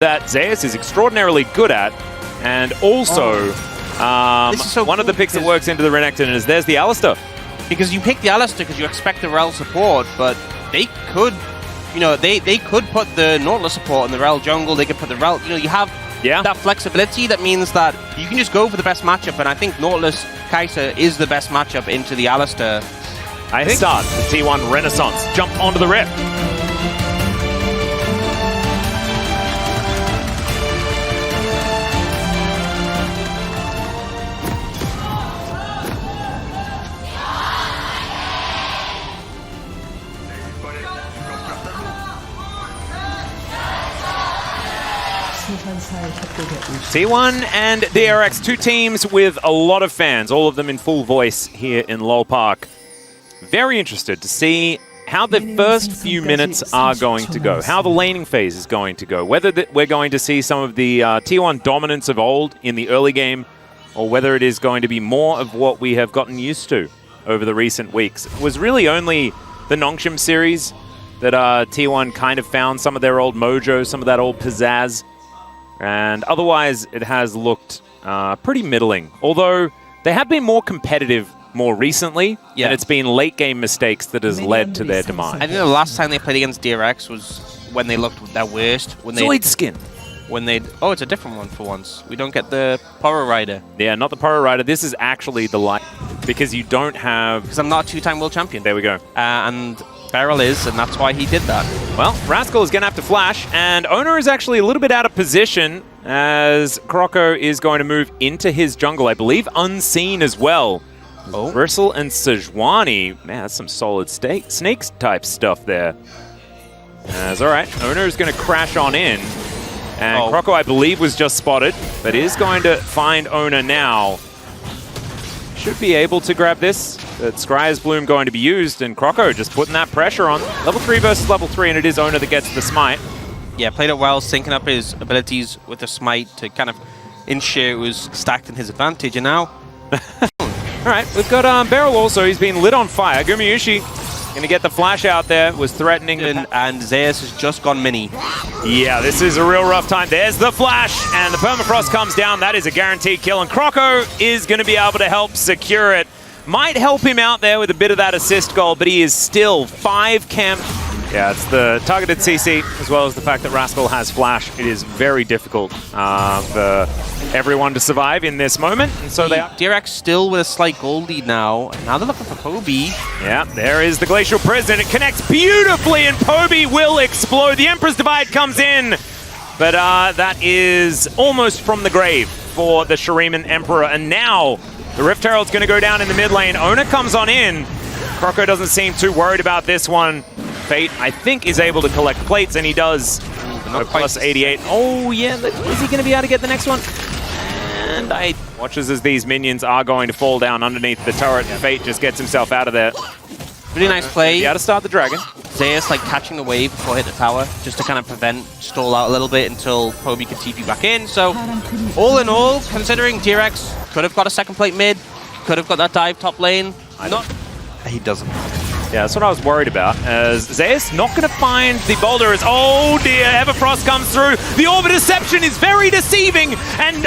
that Zeus is extraordinarily good at, and also one of the picks that works into the Renekton is there's the Alistar. Because you pick the Alistar because you expect the Rel support, but they could, you know, they could put the Nautilus support in the Rel jungle, they could put the Rel, you know, you have that flexibility that means that you can just go for the best matchup, and I think Nautilus Kai'Sa is the best matchup into the Alistar. I think start the T1 Renaissance, jumped onto the Rift. T1 and DRX, two teams with a lot of fans, all of them in full voice here in LoL Park. Very interested to see how the first few minutes are going to go, how the laning phase is going to go, whether we're going to see some of the T1 dominance of old in the early game, or whether it is going to be more of what we have gotten used to over the recent weeks. It was really only the Nongshim series that T1 kind of found some of their old mojo, some of that old pizzazz. And otherwise, it has looked pretty middling. Although, they have been more competitive more recently, and it's been late-game mistakes that has led to their demise. I think the last time they played against DRX was when they looked their worst. When Zoid Skin. When they... Oh, it's a different one for once. We don't get the Poro Rider. Yeah, not the Poro Rider. This is actually the light, because you don't have... Because I'm not a two-time world champion. There we go. And Beryl is, and that's why he did that. Well, Rascal is going to have to flash, and Owner is actually a little bit out of position as Kroko is going to move into his jungle, I believe unseen as well. Oh. Bristle and Sejuani, man, that's some solid snakes type stuff there. As all right, Owner is going to crash on in, and Kroko, I believe, was just spotted, but is going to find Owner now. Should be able to grab this. But Scryer's Bloom going to be used, and Kroko just putting that pressure on. Level 3 versus level 3, and it is Owner that gets the smite. Yeah, played it well, syncing up his abilities with the smite to kind of ensure it was stacked in his advantage, and now... Alright, we've got Beryl also, he's been lit on fire. Gumayushi going to get the flash out there, was threatening. And Zeus has just gone mini. Yeah, this is a real rough time. There's the flash, and the permafrost comes down. That is a guaranteed kill, and Kroko is going to be able to help secure it. Might help him out there with a bit of that assist goal, but he is still 5 camp. Yeah, it's the targeted CC, as well as the fact that Rascal has flash. It is very difficult for everyone to survive in this moment. And so they are. DRX still with a slight gold lead now. Now they're looking for Poby. Yeah, there is the Glacial Prison. It connects beautifully, and Poby will explode. The Emperor's Divide comes in, but that is almost from the grave for the Shuriman Emperor. And now the Rift Herald's going to go down in the mid lane. Owner comes on in. Kroko doesn't seem too worried about this one. Fate, I think, is able to collect plates, and he does. Plus 88. Oh, yeah. Is he going to be able to get the next one? And I watches as these minions are going to fall down underneath the turret. Fate just gets himself out of there. Really nice play. Yeah, to start the dragon. Zeus like catching the wave before hit the tower, just to kind of prevent, stall out a little bit until Poby can TP back in. So, all in all, considering DRX could have got a second plate mid, could have got that dive top lane. He doesn't. Yeah, that's what I was worried about, as Zeus not going to find the boulder as, oh dear, Everfrost comes through. The Orbit Deception is very deceiving, and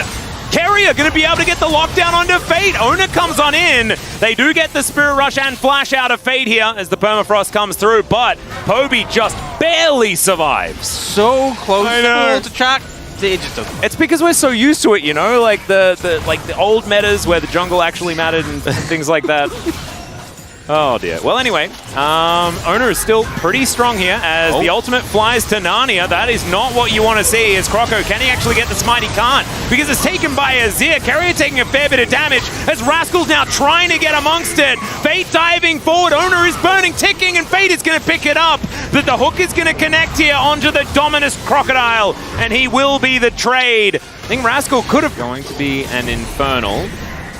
Kerry are going to be able to get the lockdown onto Fate. Owner comes on in. They do get the Spirit Rush and Flash out of Fate here as the Permafrost comes through, but Poby just barely survives. So close to track. It just doesn't. It's because we're so used to it, you know, like the old metas where the jungle actually mattered and things like that. Oh dear. Well, anyway, Owner is still pretty strong here as the ultimate flies to Narnia. That is not what you want to see. Is Kroko, can he actually get the smite? He can't, because it's taken by Azir. Carrier taking a fair bit of damage as Rascal's now trying to get amongst it. Fate diving forward. Owner is burning, ticking, and Fate is going to pick it up. But the hook is going to connect here onto the Dominus Crocodile, and he will be the trade. I think Rascal could have going to be an Infernal.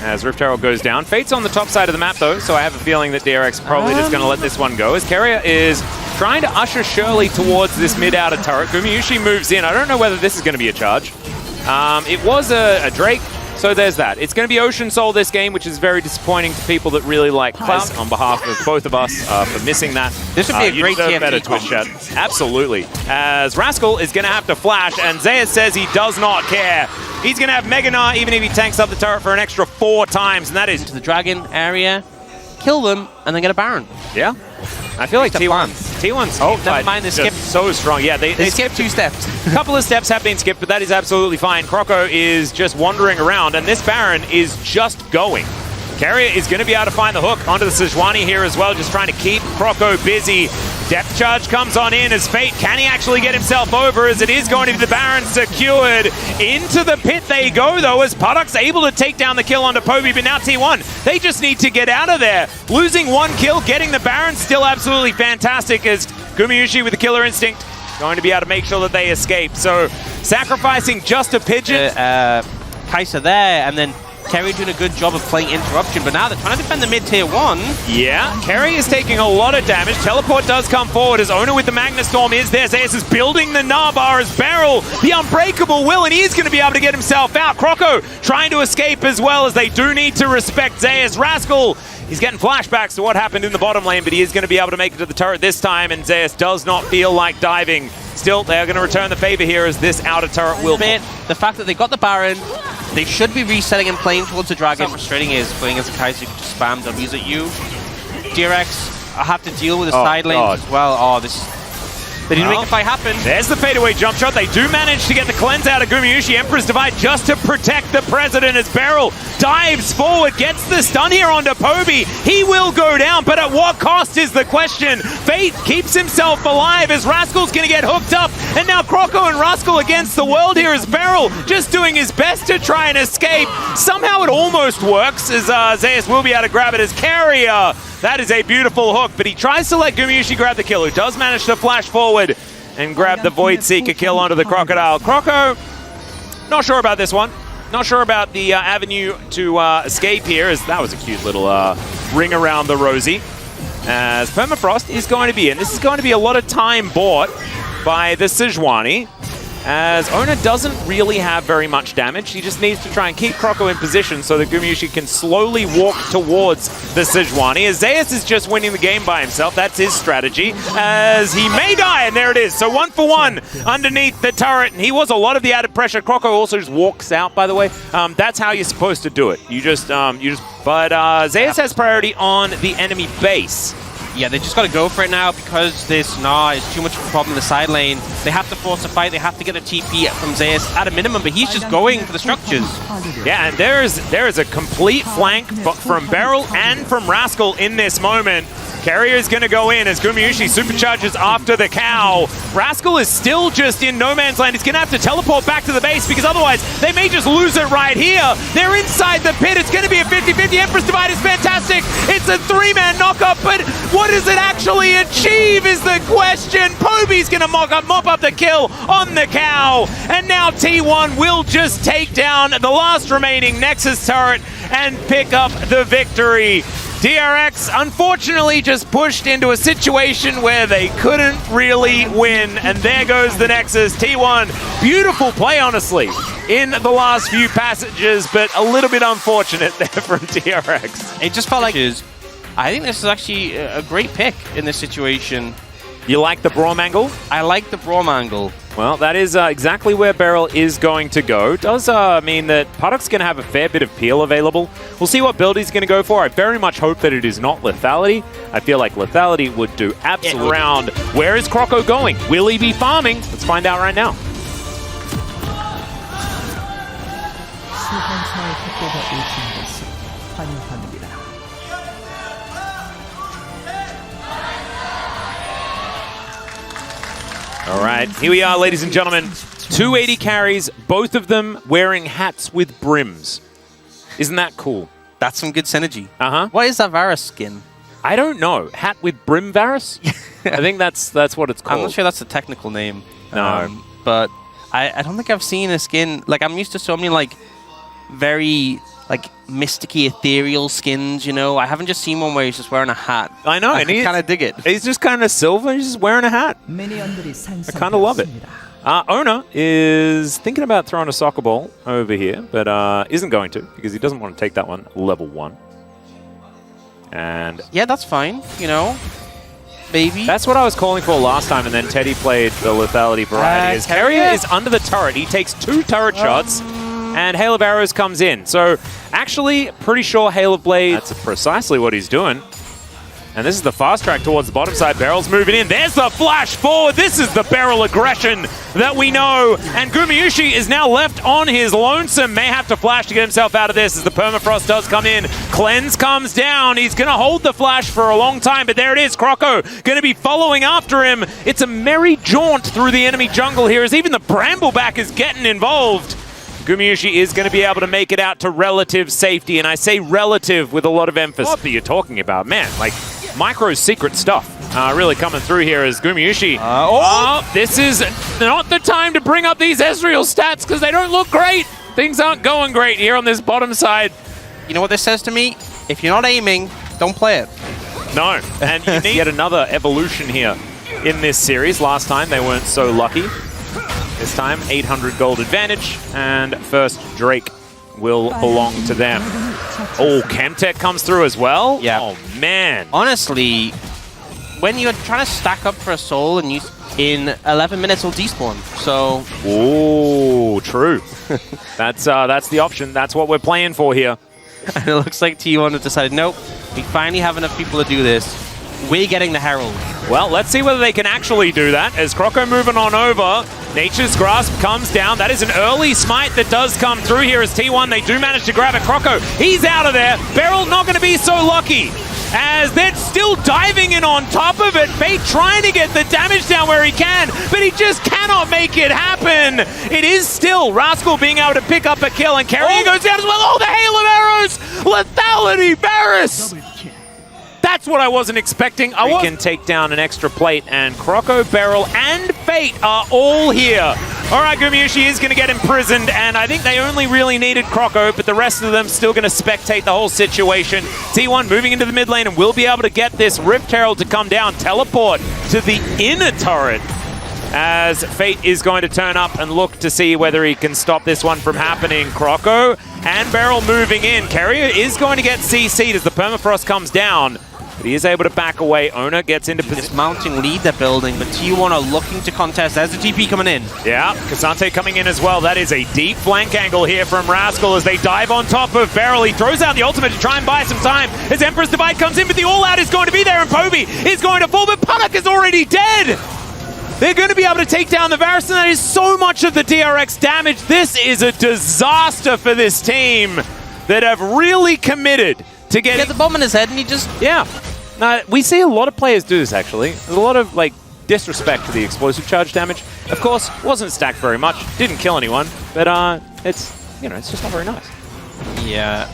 As Rift Herald goes down. Fate's on the top side of the map, though, so I have a feeling that DRX probably just going to let this one go. As Carrier is trying to usher Shirley towards this mid-outer turret. Gumayushi moves in. I don't know whether this is going to be a charge. It was a Drake So there's that. It's going to be Ocean Soul this game, which is very disappointing to people that really like Cloud. On behalf of both of us for missing that. This would be a great better Twitch chat. Absolutely. As Rascal is going to have to flash, and Zeus says he does not care. He's going to have Mega Gnar even if he tanks up the turret for an extra 4 times, and that is... To the Dragon area, kill them, and then get a Baron. Yeah. I feel like T1's oh, never mind, they skipped. So strong. Yeah, they skipped 2 steps. A couple of steps have been skipped, but that is absolutely fine. Croco is just wandering around, and this Baron is just going. Carrier is going to be able to find the hook onto the Sejuani here as well, just trying to keep Croco busy. Depth charge comes on in as Fate. Can he actually get himself over as it is going to be the Baron secured? Into the pit they go, though, as Puddock's able to take down the kill onto Poby, but now T1, they just need to get out of there. Losing 1 kill, getting the Baron, still absolutely fantastic as Gumayusi with the killer instinct going to be able to make sure that they escape. So, sacrificing just a pigeon. Kai'Sa there, and then Kerry doing a good job of playing interruption, but now they're trying to defend the mid-tier 1. Yeah, Kerry is taking a lot of damage. Teleport does come forward as Owner with the Magna Storm is there. Zeus is building the Narbar as Beryl, the Unbreakable will, and he's going to be able to get himself out. Croco trying to escape as well, as they do need to respect Zeus. Rascal, he's getting flashbacks to what happened in the bottom lane, but he is going to be able to make it to the turret this time, and Zeus does not feel like diving. Still, they are going to return the favor here as this outer turret will... The fact that they got the Baron, they should be resetting and playing towards the Dragon. What's frustrating is playing as a Kai'Sa, you can just spam W's at you. DRX, I have to deal with the side lanes as well. Oh, this... They didn't make the fight happen. There's the fadeaway jump shot. They do manage to get the cleanse out of Gumayusi. Emperor's Divide just to protect the President as Beryl dives forward, gets the stun here onto Poby. He will go down, but at what cost is the question? Fate keeps himself alive as Rascal's going to get hooked up. And now Croco and Rascal against the world here as Beryl just doing his best to try and escape. Somehow it almost works as Zeus will be able to grab it as Carrier. That is a beautiful hook, but he tries to let Gumayusi grab the kill, who does manage to flash forward and grab the Void Seeker kill onto the Crocodile. Croco, not sure about this one. Not sure about the avenue to escape here, as that was a cute little ring around the rosy. As Permafrost is going to be in. This is going to be a lot of time bought by the Sejuani, as Owner doesn't really have very much damage. He just needs to try and keep Croco in position so that Gumayusi can slowly walk towards the Sejuani. As Zeus is just winning the game by himself. That's his strategy, as he may die, and there it is. So 1 for 1 underneath the turret, and he was a lot of the added pressure. Croco also just walks out, by the way. That's how you're supposed to do it. But Zeus has priority on the enemy base. Yeah, they just got to go for it now because this Gnar is too much of a problem in the side lane. They have to force a fight. They have to get a TP from Zeus at a minimum, but he's just going for the structures. Yeah, and there is a complete flank from Beryl and from Rascal in this moment. Carrier is going to go in as Gumayusi supercharges after the cow. Rascal is still just in no man's land. He's going to have to teleport back to the base because otherwise they may just lose it right here. They're inside the pit. It's going to be a 50-50. Empress Divide is fantastic. It's a 3-man knockup, but what does it actually achieve is the question. Poby's going to mop up the kill on the cow. And now T1 will just take down the last remaining Nexus turret and pick up the victory. DRX, unfortunately, just pushed into a situation where they couldn't really win, and there goes the Nexus. T1, beautiful play, honestly, in the last few passages, but a little bit unfortunate there from DRX. It just felt like I think this is actually a great pick in this situation. You like the Braum angle? I like the Braum angle. Well, that is exactly where Beryl is going to go. Does mean that Puddock's going to have a fair bit of peel available. We'll see what build he's going to go for. I very much hope that it is not Lethality. I feel like Lethality would do absolute round. Where is Croco going? Will he be farming? Let's find out right now. All right, here we are, ladies and gentlemen. 280 carries, both of them wearing hats with brims. Isn't that cool? That's some good synergy. Uh-huh. What is that Varus skin? I don't know. Hat with brim Varus? I think that's what it's called. I'm not sure that's the technical name. No. But I don't think I've seen a skin. Like, I'm used to so many, like, very, like, mysticky, ethereal skins, you know? I haven't just seen one where he's just wearing a hat. I know. I kind of dig it. He's just kind of silver. He's just wearing a hat. I kind of love it. Ona is thinking about throwing a soccer ball over here, but isn't going to because he doesn't want to take that one level 1. And yeah, that's fine, you know. Maybe. That's what I was calling for last time, and then Teddy played the lethality variety. As Carrier is under the turret. He takes 2 turret shots, and Hail of Arrows comes in. So, actually, pretty sure Hail of Blade, that's precisely what he's doing. And this is the fast track towards the bottom side. Barrel's moving in. There's the flash forward. This is the barrel aggression that we know. And Gumayusi is now left on his lonesome. May have to flash to get himself out of this as the permafrost does come in. Cleanse comes down. He's going to hold the flash for a long time, but there it is. Croco going to be following after him. It's a merry jaunt through the enemy jungle here as even the Brambleback is getting involved. Gumayusi is going to be able to make it out to relative safety, and I say relative with a lot of emphasis. What are you talking about? Man, like, Micro's secret stuff really coming through here as Gumayusi. This is not the time to bring up these Ezreal stats because they don't look great. Things aren't going great here on this bottom side. You know what this says to me? If you're not aiming, don't play it. No, and you need yet another evolution here in this series. Last time they weren't so lucky. This time, 800 gold advantage, and first Drake will belong to them. Oh, Chemtech comes through as well? Yeah. Oh, man. Honestly, when you're trying to stack up for a soul and you in 11 minutes will despawn, so... Oh, true. That's the option. That's what we're playing for here. And it looks like T1 have decided, nope, we finally have enough people to do this. We're getting the Herald. Well, let's see whether they can actually do that. As Croco moving on over, Nature's Grasp comes down. That is an early smite that does come through here as T1. They do manage to grab it. Croco, he's out of there. Beryl not going to be so lucky as they're still diving in on top of it. Fate trying to get the damage down where he can, but he just cannot make it happen. It is still Rascal being able to pick up a kill, and Carrier goes down as well. Oh, the Hail of Arrows! Lethality, Varus! That's what I wasn't expecting. We can take down an extra plate, and Croco, Beryl, and Fate are all here. All right, Gumayusi is going to get imprisoned, and I think they only really needed Croco, but the rest of them still going to spectate the whole situation. T1 moving into the mid lane and will be able to get this Rift Herald to come down, teleport to the inner turret, as Fate is going to turn up and look to see whether he can stop this one from happening. Croco and Beryl moving in. Carrier is going to get CC'd as the permafrost comes down. But he is able to back away. Ona gets into position. This mounting lead they're building, but T1 are looking to contest. There's the TP coming in. Yeah, Cassante coming in as well. That is a deep flank angle here from Rascal as they dive on top of Beryl. He throws out the ultimate to try and buy some time. As Emperor's Divide comes in, but the all-out is going to be there, and Povey is going to fall, but Puddock is already dead! They're going to be able to take down the Varus, and that is so much of the DRX damage. This is a disaster for this team that have really committed to get the bomb in his head, and he just... Yeah. We see a lot of players do this, actually. There's a lot of, like, disrespect to the explosive charge damage. Of course, wasn't stacked very much. Didn't kill anyone. But, it's, you know, it's just not very nice. Yeah,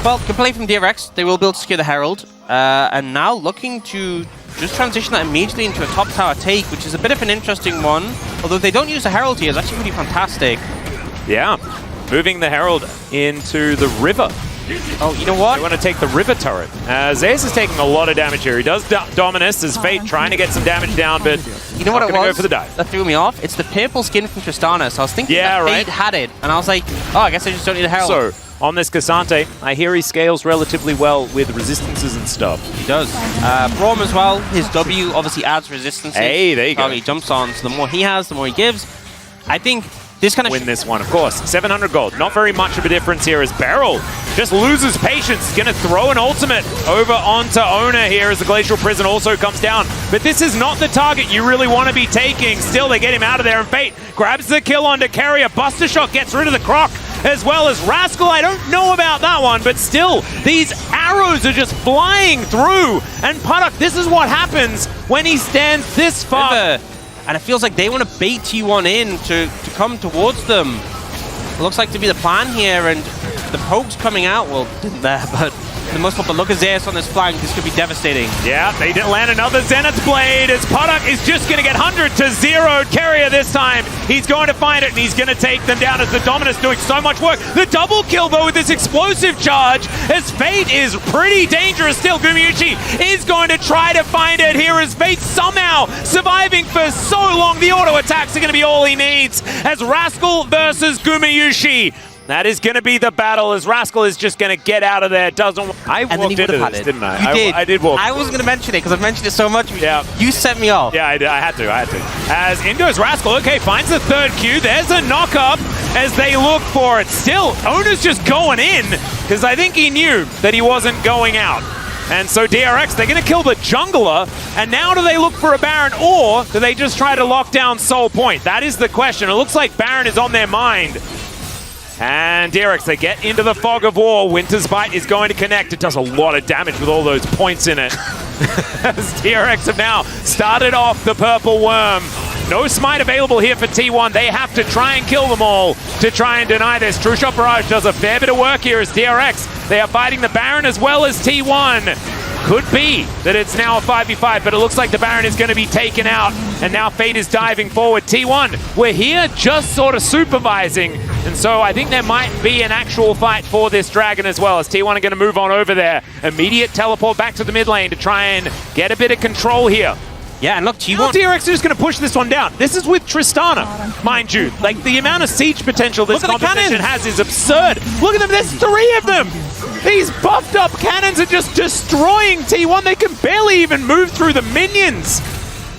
well, good play from DRX. They will be able to secure the Herald. And now looking to just transition that immediately into a top tower take, which is a bit of an interesting one. Although if they don't use the Herald here, it's actually pretty fantastic. Yeah. Moving the Herald into the river. Oh, you know what? They want to take the river turret. Zeus is taking a lot of damage here. He does Dominus as Fate trying to get some damage down, but you know what it was? Go for the dive. That threw me off. It's the purple skin from Tristana. So I was thinking Fate had it, and I was like, oh, I guess I just don't need a Herald. So, on this Cassante, I hear he scales relatively well with resistances and stuff. He does. Braum as well. His W obviously adds resistance. Hey, there you go. He jumps on, so the more he has, the more he gives. I think this kind of win this one, of course. 700 gold. Not very much of a difference here as Beryl just loses patience. Going to throw an ultimate over onto Ona here as the Glacial Prison also comes down. But this is not the target you really want to be taking. Still, they get him out of there, and Fate grabs the kill onto Carrier. Buster Shot gets rid of the Croc, as well as Rascal. I don't know about that one, but still, these arrows are just flying through. And Puddock, this is what happens when he stands this far. And it feels like they want to bait T1 in to come towards them. It looks like to be the plan here, and the poke's coming out. Well, didn't there, but the most part, but look at Zeus on this flank. This could be devastating. Yeah, they did land another Zenith's Blade as Podok is just going to get 100 to 0. Carrier this time. He's going to find it, and he's going to take them down as the Dominus doing so much work. The double kill, though, with this explosive charge, as Fate is pretty dangerous still. Gumayushi is going to try to find it here as Fate somehow surviving for so long. The auto attacks are going to be all he needs as Rascal versus Gumayushi. That is going to be the battle as Rascal is just going to get out of there. I walked into this, didn't I? You did. I did walk. I was going to mention it because I've mentioned it so much. Yeah. You set me off. Yeah, I had to. As in goes Rascal. Okay, finds the third Q. There's a knock-up as they look for it. Still, Owner's just going in because I think he knew that he wasn't going out. And so DRX, they're going to kill the jungler, and now do they look for a Baron, or do they just try to lock down Soul Point? That is the question. It looks like Baron is on their mind. And DRX, they get into the fog of war. Winter's Bite is going to connect. It does a lot of damage with all those points in it. As DRX have now started off the Purple Worm. No smite available here for T1. They have to try and kill them all to try and deny this. True Shot Barrage does a fair bit of work here as DRX. They are fighting the Baron as well as T1. Could be that it's now a 5v5, but it looks like the Baron is going to be taken out, and now Fate is diving forward. T1, we're here just sort of supervising, and so I think there might be an actual fight for this Dragon as well, as T1 are going to move on over there. Immediate teleport back to the mid lane to try and get a bit of control here. Yeah, and look, T1. DRX is just going to push this one down. This is with Tristana, mind you. Like, the amount of siege potential this competition has is absurd. Look at them, there's 3 of them! These buffed up cannons are just destroying T1. They can barely even move through the minions.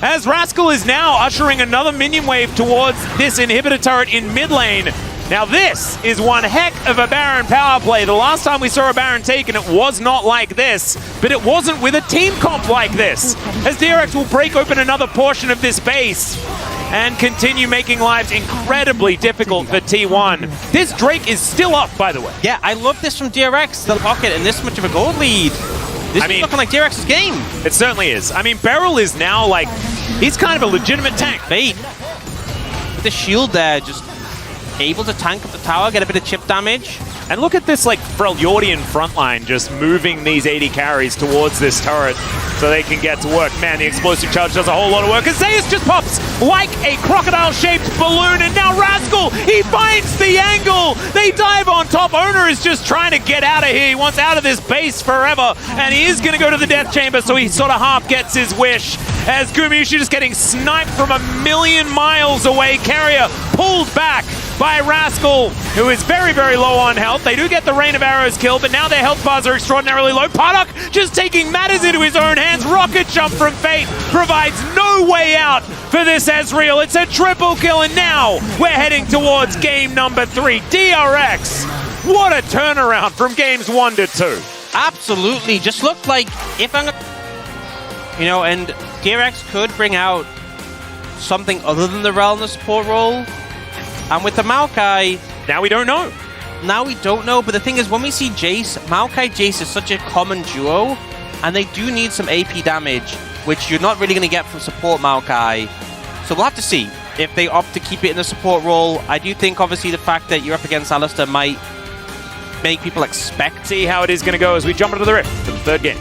As Rascal is now ushering another minion wave towards this inhibitor turret in mid lane. Now this is one heck of a Baron power play. The last time we saw a Baron taken, it was not like this, but it wasn't with a team comp like this. As DRX will break open another portion of this base and continue making lives incredibly difficult for T1. This Drake is still up, by the way. Yeah, I love this from DRX, the pocket, and this much of a gold lead. This is looking like DRX's game. It certainly is. I mean, Beryl is now like, he's kind of a legitimate tank. Fate, with the shield there, just able to tank up the tower, get a bit of chip damage. And look at this like Freljordian frontline just moving these 80 carries towards this turret so they can get to work. Man, the explosive charge does a whole lot of work. And Zeus just pops like a crocodile-shaped balloon, and now Rascal, he finds the angle. They dive on top. Owner is just trying to get out of here. He wants out of this base forever, and he is going to go to the death chamber, so he sort of half gets his wish. As Gumayushi just getting sniped from a million miles away. Carrier pulled back by Rascal, who is very, very low on health. They do get the Rain of Arrows kill, but now their health bars are extraordinarily low. Podok just taking matters into his own hands. Rocket jump from Fate provides no way out for this Ezreal. It's a triple kill, and now we're heading towards game number 3. DRX, what a turnaround from games 1 to 2. Absolutely, just looked like if I'm, you know, and DRX could bring out something other than the Rel in the support role. And with the Maokai, now we don't know. Now we don't know, but the thing is, when we see Jace, Maokai Jace is such a common duo, and they do need some AP damage, which you're not really going to get from support Maokai. So we'll have to see if they opt to keep it in the support role. I do think, obviously, the fact that you're up against Alistar might make people expect. See how it is going to go as we jump into the Rift for the 3rd game.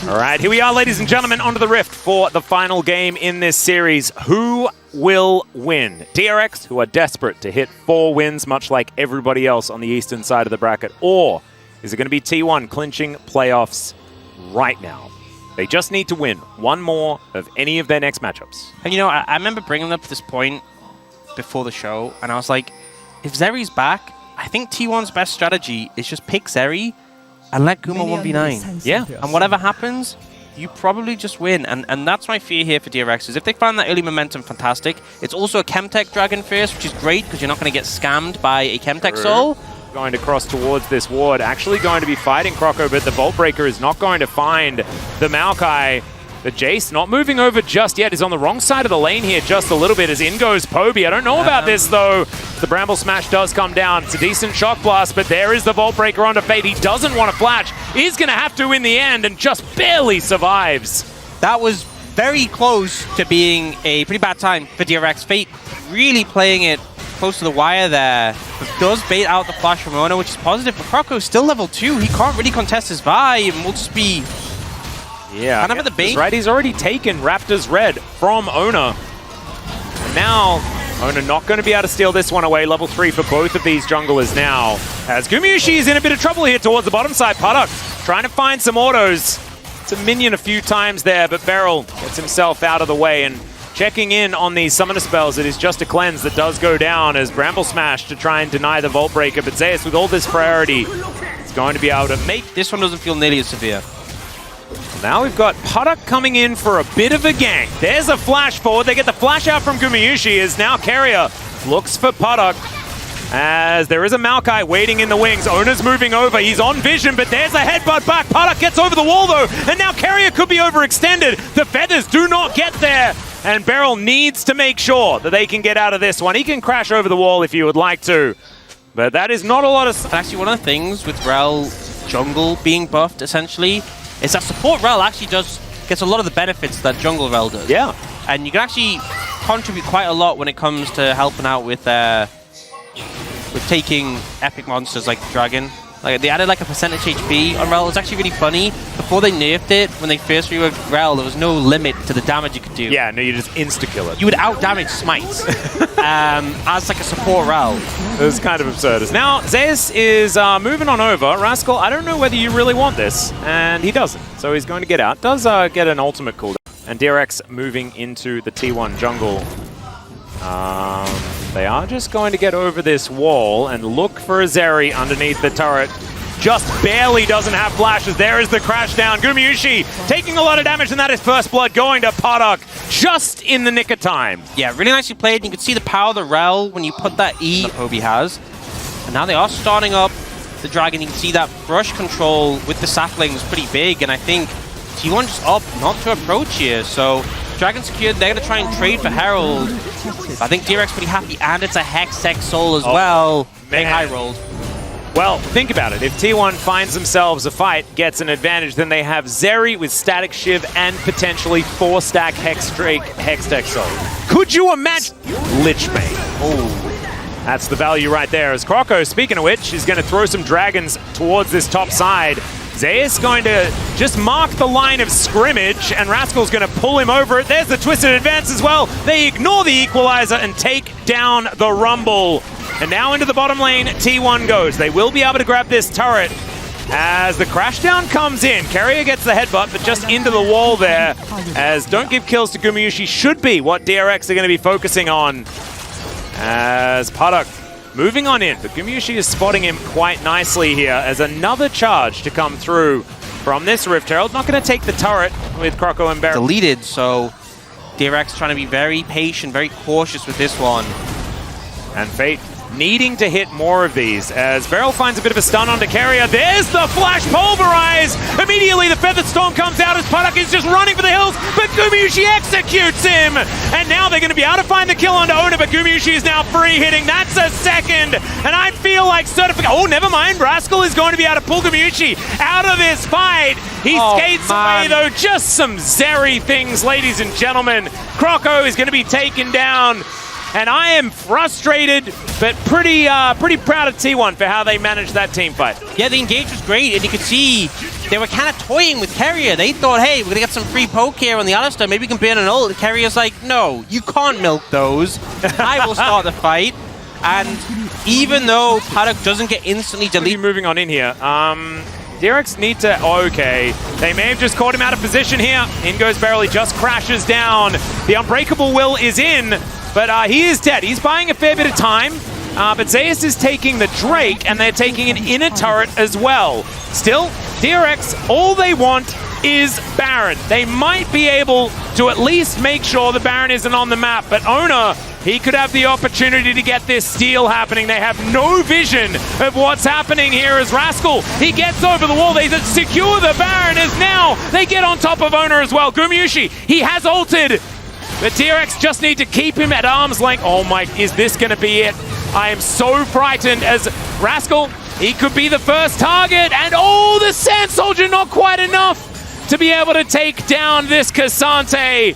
All right, here we are, ladies and gentlemen, onto the Rift for the final game in this series. Who will win? DRX, who are desperate to hit 4 wins, much like everybody else on the eastern side of the bracket, or is it going to be T1 clinching playoffs right now? They just need to win one more of any of their next matchups. And you know, I remember bringing up this point before the show, and I was like, if Zeri's back, I think T1's best strategy is just pick Zeri and let Guma 1v9. Yeah. And whatever happens, you probably just win. And that's my fear here for DRX, is if they find that early momentum, fantastic. It's also a Chemtech Dragon first, which is great because you're not going to get scammed by a Chemtech Soul. Going to cross towards this ward, actually going to be fighting Croco, but the Vault Breaker is not going to find the Maokai. The Jace not moving over just yet. Is on the wrong side of the lane here just a little bit as in goes Poby. I don't know about this though. The Bramble Smash does come down. It's a decent shock blast, but there is the Vault Breaker onto Fate. He doesn't want to flash. He's going to have to in the end and just barely survives. That was very close to being a pretty bad time for DRX. Fate really playing it close to the wire there. But does bait out the flash from Ona, which is positive. But Croco's still level 2. He can't really contest his vibe and will just be... Yeah, kind of at the bait. Right, he's already taken Raptor's Red from Ona. And now, Ona not going to be able to steal this one away. Level 3 for both of these junglers now. As Gumayusi is in a bit of trouble here towards the bottom side. Puddock trying to find some autos. It's a minion a few times there, but Beryl gets himself out of the way. And checking in on these summoner spells, it is just a cleanse that does go down as Bramble Smash to try and deny the Vault Breaker. But Zeus, with all this priority, is going to be able to make... This one doesn't feel nearly as severe. Now we've got Puddock coming in for a bit of a gank. There's a flash forward. They get the flash out from Gumayusi as now Carrier looks for Puddock. As there is a Maokai waiting in the wings. Ona's moving over. He's on vision, but there's a headbutt back. Puddock gets over the wall though, and now Carrier could be overextended. The feathers do not get there, and Beryl needs to make sure that they can get out of this one. He can crash over the wall if you would like to, but that is not a lot of... Actually, one of the things with Rel jungle being buffed, essentially, is that support Rel actually gets a lot of the benefits that jungle Rel does. Yeah. And you can actually contribute quite a lot when it comes to helping out with taking epic monsters like the Dragon. Like, they added like a percentage HP on Rel. It was actually really funny. Before they nerfed it, when they first reworked Rel, there was no limit to the damage you could do. Yeah, no, you just insta-kill it. You would out-damage Smites as like a support Rel. It was kind of absurd. Now, Zeus is moving on over. Rascal, I don't know whether you really want this, and he doesn't. So he's going to get out. Does get an ultimate cooldown. And DRX moving into the T1 jungle. They are just going to get over this wall and look for a Zeri underneath the turret. Just barely doesn't have flashes. There is the crash down. Gumayusi taking a lot of damage, and that is first blood going to Puddock just in the nick of time. Yeah, really nicely played. You can see the power of the Rel when you put that E that Poby has. And now they are starting up the Dragon. You can see that brush control with the saplings pretty big, and I think T1 just up not to approach here. So Dragon secured. They're going to try and trade for Herald. I think DRX pretty happy, and it's a Hextech Soul as well. Big high rolled. Well, think about it. If T1 finds themselves a fight, gets an advantage, then they have Zeri with Static Shiv and potentially 4-stack Hextech Soul. Could you imagine? Lichbane. Oh, that's the value right there. As Croco, speaking of which, is going to throw some dragons towards this top side. Zeus going to just mark the line of scrimmage, and Rascal's going to pull him over it. There's the twisted advance as well. They ignore the equalizer and take down the Rumble. And now into the bottom lane, T1 goes. They will be able to grab this turret as the crashdown comes in. Carrier gets the headbutt, but just into the wall there, as don't give kills to Gumayusi should be what DRX are going to be focusing on. As Puddock moving on in, but Gumayusi is spotting him quite nicely here as another charge to come through from this Rift Herald. Not going to take the turret with Croco and Beryl. Deleted, so DRX trying to be very patient, very cautious with this one. And Fate needing to hit more of these as Beryl finds a bit of a stun onto Carrier. There's the flash pulverize! Immediately the Feathered Storm comes out as Puddock is just running for the hills, but Gumayusi executes him! And now they're going to be able to find the kill onto Ona, but Gumayusi is now free hitting. That's a second! And I feel like oh, never mind. Rascal is going to be able to pull Gumayusi out of this fight. He skates away though. Just some Zeri things, ladies and gentlemen. Croco is going to be taken down. And I am frustrated, but pretty proud of T1 for how they managed that team fight. Yeah, the engage was great, and you could see they were kind of toying with Carrier. They thought, hey, we're going to get some free poke here on the Alistar. Maybe we can ban an ult. Carrier's like, no, you can't milk those. I will start the fight. And even though Puddock doesn't get instantly deleted... Moving on in here. DRX need to... Okay. They may have just caught him out of position here. In goes Beryl. He just crashes down. The Unbreakable Will is in. But he is dead. He's buying a fair bit of time. But Zeus is taking the Drake, and they're taking an inner turret as well. Still, DRX, all they want is Baron. They might be able to at least make sure the Baron isn't on the map. But Ona he could have the opportunity to get this steal happening. They have no vision of what's happening here as Rascal, he gets over the wall. They secure the Baron as now they get on top of Owner as well. Gumayusi, he has ulted. But DRX just need to keep him at arm's length. Oh my, is this going to be it? I am so frightened as Rascal, he could be the first target. And oh, the Sand Soldier, not quite enough to be able to take down this Cassante.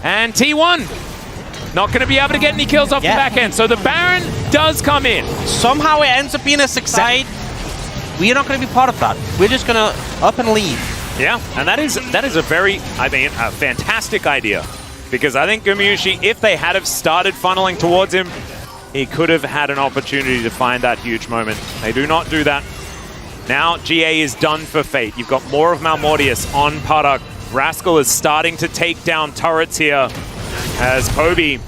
And T1 not going to be able to get any kills off the back end. So the Baron does come in. Somehow it ends up being a 6-side. We are not going to be part of that. We're just going to up and leave. Yeah, and that is a very, I mean, a fantastic idea. Because I think Gumayusi, if they had have started funneling towards him, he could have had an opportunity to find that huge moment. They do not do that. Now GA is done for Fate. You've got more of Malmortius on Parak. Rascal is starting to take down turrets here as Poby.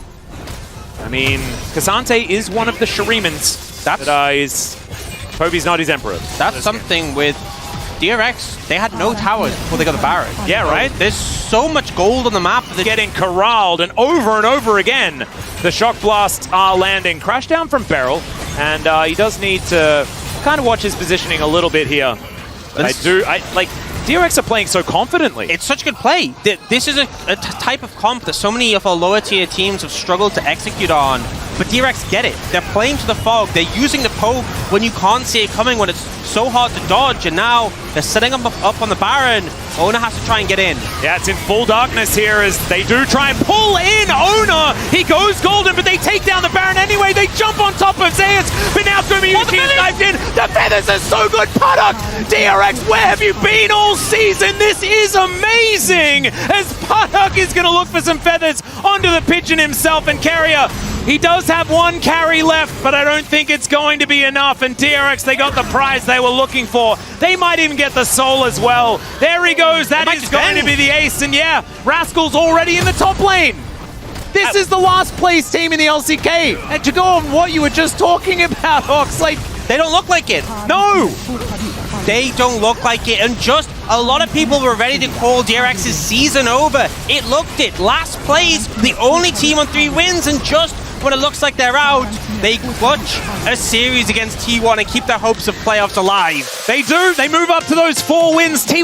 I mean, Cassante is one of the Shuremans. Poby's not his Emperor. That's something with DRX, they had no towers before they got the Baron. Yeah, right? There's so much gold on the map. They're getting corralled, and over again, the Shock Blasts are landing. Crash down from Beryl, and he does need to kind of watch his positioning a little bit here. DRX are playing so confidently. It's such good play. This is a type of comp that so many of our lower tier teams have struggled to execute on, but DRX get it. They're playing to the fog. They're using the poke when you can't see it coming, when it's so hard to dodge, and now they're setting up on the Baron. Owner has to try and get in. Yeah, it's in full darkness here as they do try and pull in Owner. He goes golden, but they take down the Baron anyway. They jump on top of Zeus, but now Gumayusi is knifed in. The feathers are so good. Parak, DRX, where have you been all season? This is amazing as Parak is going to look for some feathers onto the pigeon himself, and Carrier, he does have one carry left, but I don't think it's going to be enough. And DRX, they got the prize they were looking for. They might even get the soul as well. There he goes. That is going to be the ace. And yeah, Rascal's already in the top lane. This is the last place team in the LCK. And to go on what you were just talking about, Hawks, like, they don't look like it. No! They don't look like it, and just a lot of people were ready to call DRX's season over. It looked it. Last place, the only team on 3 wins, and just when it looks like they're out, they clutch a series against T1 and keep their hopes of playoffs alive. They do. They move up to those 4 wins. T1